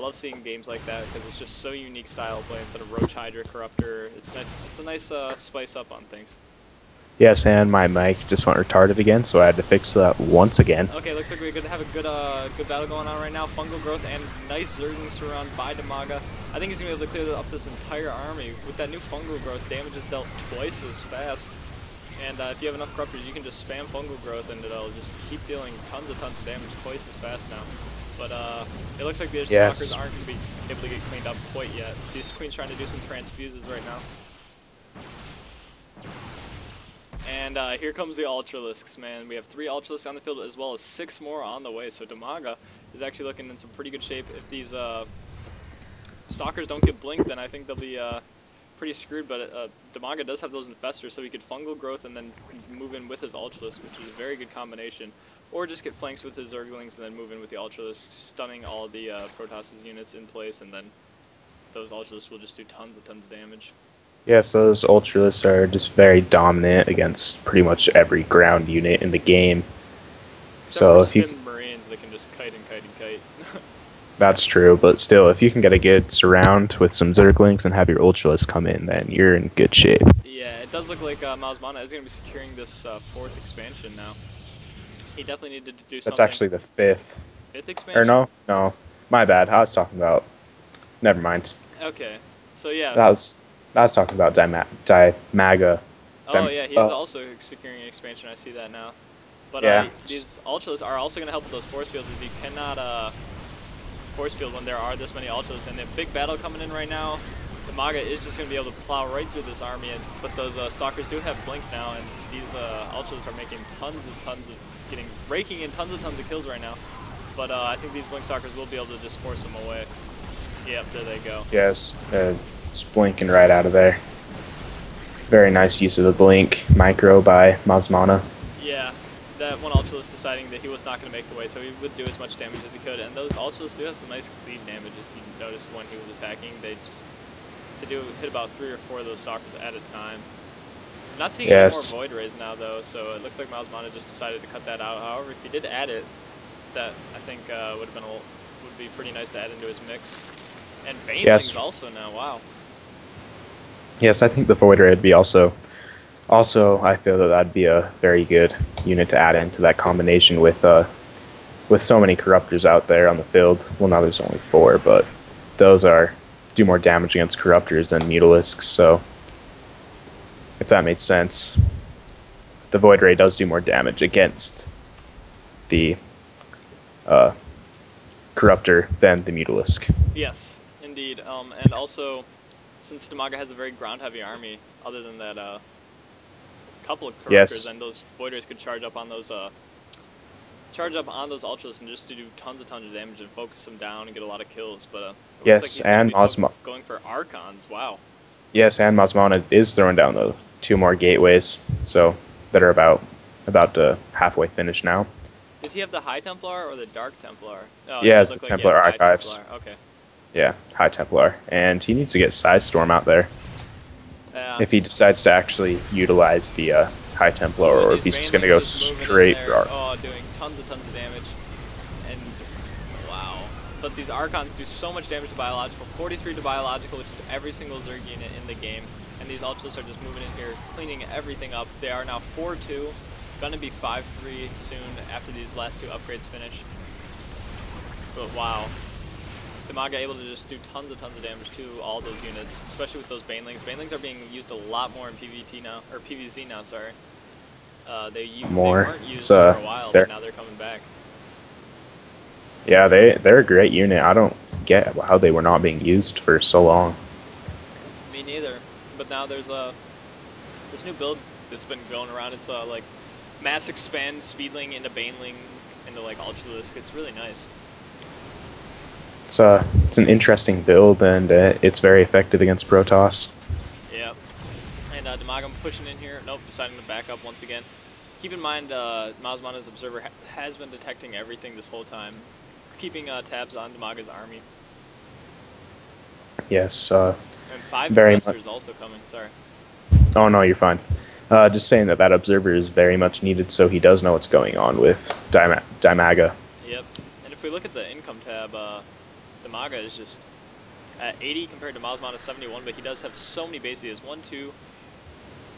love seeing games like that because it's just so unique style of play instead of Roach Hydra Corruptor. It's nice. It's a nice spice up on things. Yes, and my mic just went retarded again, so I had to fix that once again. Okay, looks like we're going to have a good battle going on right now. Fungal Growth and nice Zergling Surround by Dimaga. I think he's going to be able to clear up this entire army. With that new Fungal Growth, damage is dealt twice as fast. And if you have enough Corruptors, you can just spam Fungal Growth and it'll just keep dealing tons of damage twice as fast now. But it looks like the Stalkers aren't going to be able to get cleaned up quite yet. These Queen's trying to do some transfuses right now. And here comes the Ultralisks, man. We have 3 Ultralisks on the field as well as 6 more on the way. So Dimaga is actually looking in some pretty good shape. If these Stalkers don't get blinked, then I think they'll be pretty screwed. But Dimaga does have those Infestors, so he could Fungal Growth and then move in with his Ultralisk, which is a very good combination. Or just get flanks with his Zerglings and then move in with the Ultralisks, stunning all the Protoss units in place, and then those Ultralisks will just do tons of damage. Yes, those Ultralisks are just very dominant against pretty much every ground unit in the game. Except so for if you Marines, they can just kite and kite and kite. That's true, but still, if you can get a good surround with some Zerglings and have your Ultralisk come in, then you're in good shape. Yeah, it does look like Malzmana is going to be securing this 4th expansion now. He definitely needed to do something. That's actually the 5th. 5th expansion? Or no, my bad. I was talking about. Never mind. Okay, so yeah. I was talking about Dimaga. Oh yeah, he is also securing an expansion. I see that now. But yeah. These Ultras are also going to help with those force fields, as you cannot force field when there are this many Ultras. And the big battle coming in right now, Dimaga is just going to be able to plow right through this army. But those Stalkers do have blink now, and these Ultras are making tons of raking in tons of kills right now. But I think these blink Stalkers will be able to just force them away. Yep, there they go. Yes, just blinking right out of there. Very nice use of the blink micro by Malzmana. Yeah, that one Ultralisk deciding that he was not going to make the way, so he would do as much damage as he could. And those Ultralisks do have some nice clean damage if you notice when he was attacking. They do hit about 3 or 4 of those Stalkers at a time. I'm not seeing any more Void Rays now though, so it looks like Malzmana just decided to cut that out. However, if he did add it, that I think would be pretty nice to add into his mix. And Banelings also now, wow. Yes, I think the Void Ray would be also I feel that that'd be a very good unit to add into that combination with so many Corruptors out there on the field. Well, now there's only 4, but those do more damage against Corruptors than Mutalisks, so if that makes sense. The Void Ray does do more damage against the Corruptor than the Mutalisk. Yes, indeed. And also, since Dimaga has a very ground-heavy army, other than that couple of Corruptors, and those Void Rays could charge up on those Ultras and just to do tons of damage and focus them down and get a lot of kills. But yes, and going for Archons, wow. Yes, and Malzmana is throwing down the 2 more gateways, so that are about halfway finished now. Did he have the High Templar or the Dark Templar? Oh, yeah, it's the Templar Archives. Okay. Yeah, High Templar, and he needs to get Size Storm out there. If he decides to actually utilize the High Templar, or if he's just going to go straight for Arc. Oh, doing tons of damage. And, wow. But these Archons do so much damage to Biological. 43 to Biological, which is every single Zerg unit in the game. And these Ultras are just moving in here, cleaning everything up. They are now 4-2. Gonna be 5-3 soon after these last 2 upgrades finish. But wow. Dimaga able to just do tons of damage to all those units, especially with those Banelings. Banelings are being used a lot more in PvT now, or PvZ now, sorry. They weren't used for a while, but now they're coming back. Yeah, they're a great unit. I don't get how they were not being used for so long. Me neither. But now there's this new build that's been going around. It's like mass expand Speedling into Baneling into like Ultralisk. It's really nice. It's an interesting build, and it's very effective against Protoss. Yeah. And Dimaga pushing in here. Nope, deciding to back up once again. Keep in mind, Malzmana's Observer has been detecting everything this whole time, keeping tabs on Dimaga's army. Yes. And 5 Infestors also coming. Sorry. Oh no, you're fine. Just saying that Observer is very much needed, so he does know what's going on with Dimaga. Yep. And if we look at the income tab, the Dimaga is just at 80 compared to Mazmana 71, but he does have so many bases. He has 1, 2,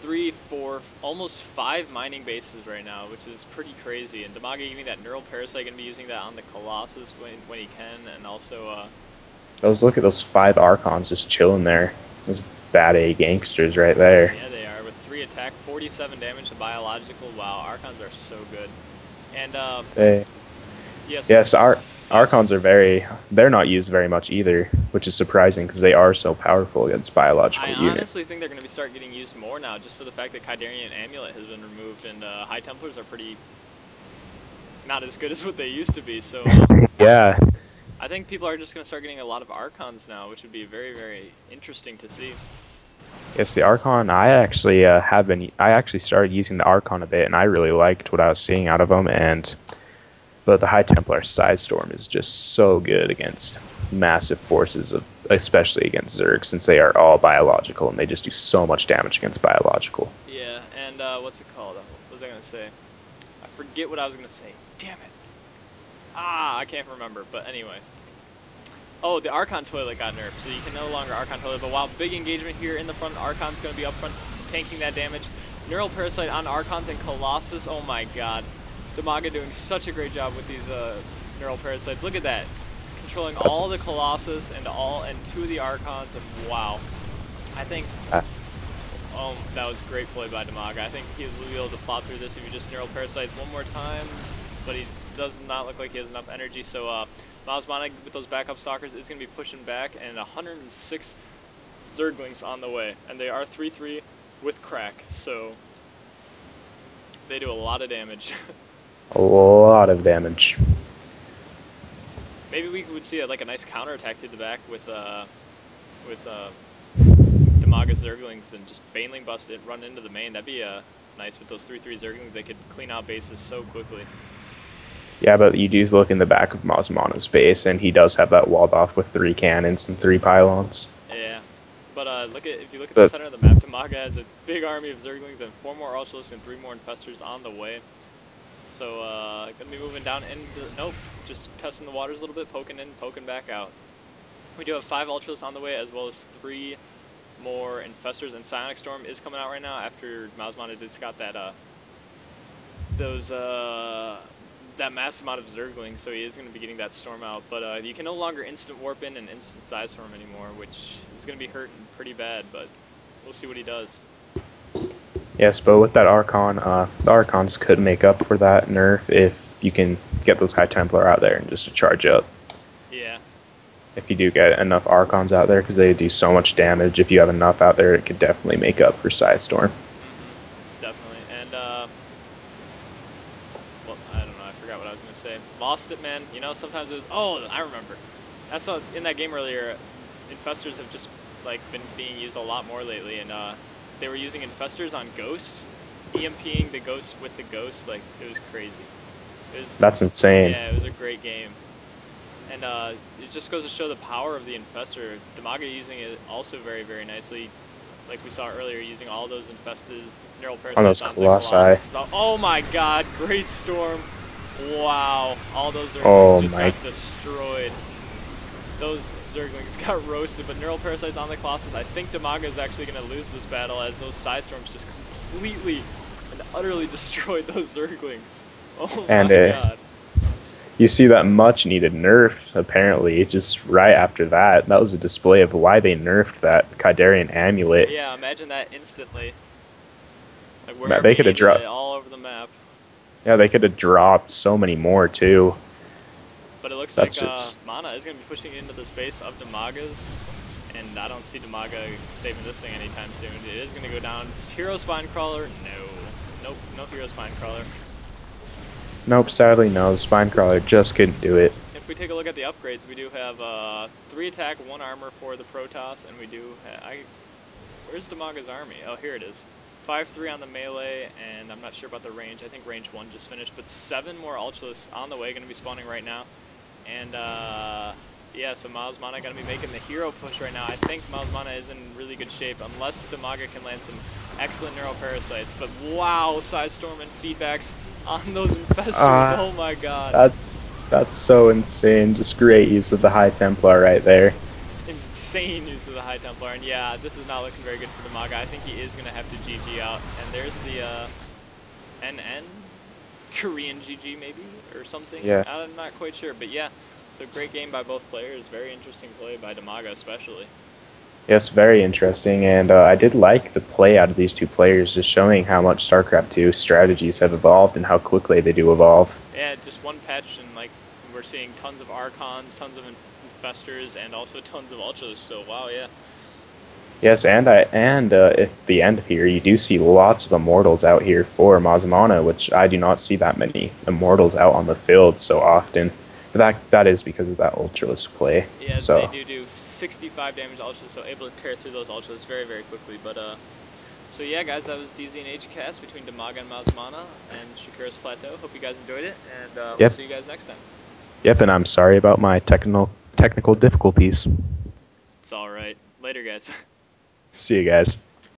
3, 4, almost 5 mining bases right now, which is pretty crazy. And Dimaga giving that Neural Parasite, gonna be using that on the Colossus when he can, and also Look at those 5 Archons just chilling there. Those bad A gangsters right there. yeah, they are, with 3 attack, 47 damage to biological. Wow, Archons are so good. And yes, Archons are they're not used very much either, which is surprising because they are so powerful against biological units. I honestly think they're going to start getting used more now, just for the fact that Kydarian Amulet has been removed, and High Templars are pretty not as good as what they used to be. So yeah, I think people are just going to start getting a lot of Archons now, which would be very, very interesting to see. yes, the Archon. I actually started using the Archon a bit, and I really liked what I was seeing out of them. But the High Templar Storm is just so good against massive forces, especially against Zerg, since they are all biological and they just do so much damage against biological. Yeah, and what's it called? What was I going to say? I forget what I was going to say. Damn it. I can't remember, but anyway. Oh, the Archon Toilet got nerfed, so you can no longer Archon Toilet, but wow, big engagement here in the front. Archon's going to be up front, tanking that damage. Neural Parasite on Archons and Colossus, oh my god. Dimaga doing such a great job with these Neural Parasites. Look at that. Controlling all the Colossus and 2 of the Archons, and wow. I think, oh, that was great play by Dimaga. I think he will be able to plot through this if he just Neural Parasites one more time, but he does not look like he has enough energy, so Mazmana with those backup stalkers is going to be pushing back, and 106 Zerglings on the way, and they are 3-3 with crack, so they do a lot of damage. A lot of damage. Maybe we would see like a nice counterattack through the back with Dimaga Zerglings and just Baneling bust it, run into the main. That'd be nice with those 3-3 Zerglings. They could clean out bases so quickly. Yeah, but you do look in the back of Mazmana's base, and he does have that walled off with 3 cannons and 3 pylons. Yeah, but if you look at the center of the map, Dimaga has a big army of Zerglings and 4 more Ultralists and 3 more Infestors on the way. So, gonna be moving down into, nope, just testing the waters a little bit, poking in, poking back out. We do have 5 Ultras on the way, as well as 3 more Infestors, and Psionic Storm is coming out right now after Mazmana just got that, that massive amount of Zerglings, so he is gonna be getting that Storm out. But, you can no longer instant warp in and instant Side Storm anymore, which is gonna be hurting pretty bad, but we'll see what he does. Yes, but with that Archon, the Archons could make up for that nerf if you can get those High Templar out there and just to charge up. Yeah. If you do get enough Archons out there, because they do so much damage, if you have enough out there, it could definitely make up for Side Storm. Definitely. And, well, I don't know, I forgot what I was going to say. Lost it, man. You know, sometimes it was, oh, I remember. I saw in that game earlier, Infestors have just, like, been being used a lot more lately, and, they were using Infestors on Ghosts, EMPing the Ghost with the Ghost, like, it was crazy. That's insane. Yeah, it was a great game. And it just goes to show the power of the Infestor. Dimaga using it also very, very nicely. Like we saw earlier, using all those Infestors, Neural Parasites on those Colossi. Oh my god, great Storm. Wow, all those Zerglings just got destroyed. Those Zerglings got roasted, but Neural Parasites on the Colossus. I think Dimaga is actually going to lose this battle, as those Side Storms just completely and utterly destroyed those Zerglings. Oh my god. You see that much needed nerf, apparently, just right after that. That was a display of why they nerfed that Kydarian Amulet. Yeah, imagine that instantly. Like wherever they could have dropped all over the map. Yeah, they could have dropped so many more too. But it looks like Mana is going to be pushing into the space of Dimaga's, and I don't see Dimaga saving this thing anytime soon. It is going to go down. Hero Spinecrawler? No. Nope, no Hero Spinecrawler. Nope, sadly no. The Spinecrawler just couldn't do it. If we take a look at the upgrades, we do have 3 attack, 1 armor for the Protoss, and we do where's Dimaga's army? Oh, here it is. 5-3 on the melee, and I'm not sure about the range. I think range 1 just finished, but 7 more Ultras on the way, going to be spawning right now. And, yeah, so Mazmana going to be making the hero push right now. I think Mazmana is in really good shape, unless Dimaga can land some excellent Neural Parasites. But wow, Side Storm and feedbacks on those Infestors, oh my god. That's so insane. Just great use of the High Templar right there. Insane use of the High Templar, and yeah, this is not looking very good for Dimaga. I think he is going to have to GG out, and there's the NN? Korean GG maybe, or something? Yeah. I'm not quite sure, but yeah, so great game by both players. Very interesting play by Dimaga especially. Yes, very interesting, and I did like the play out of these two players, just showing how much StarCraft 2 strategies have evolved and how quickly they do evolve. Yeah, just one patch, and like we're seeing tons of Archons, tons of Infestors, and also tons of Ultras. So wow, yeah. Yes, and at the end here, you do see lots of Immortals out here for Mazamana, which I do not see that many Immortals out on the field so often. But that is because of that Ultralist play. Yeah, so. they do 65 damage Ultras, so able to tear through those Ultras very, very quickly. But so yeah, guys, that was DZ and HCast between Dimaga and Mazamana and Shakira's Plateau. Hope you guys enjoyed it, and we'll see you guys next time. Yep, and I'm sorry about my technical difficulties. It's all right. Later, guys. See you guys.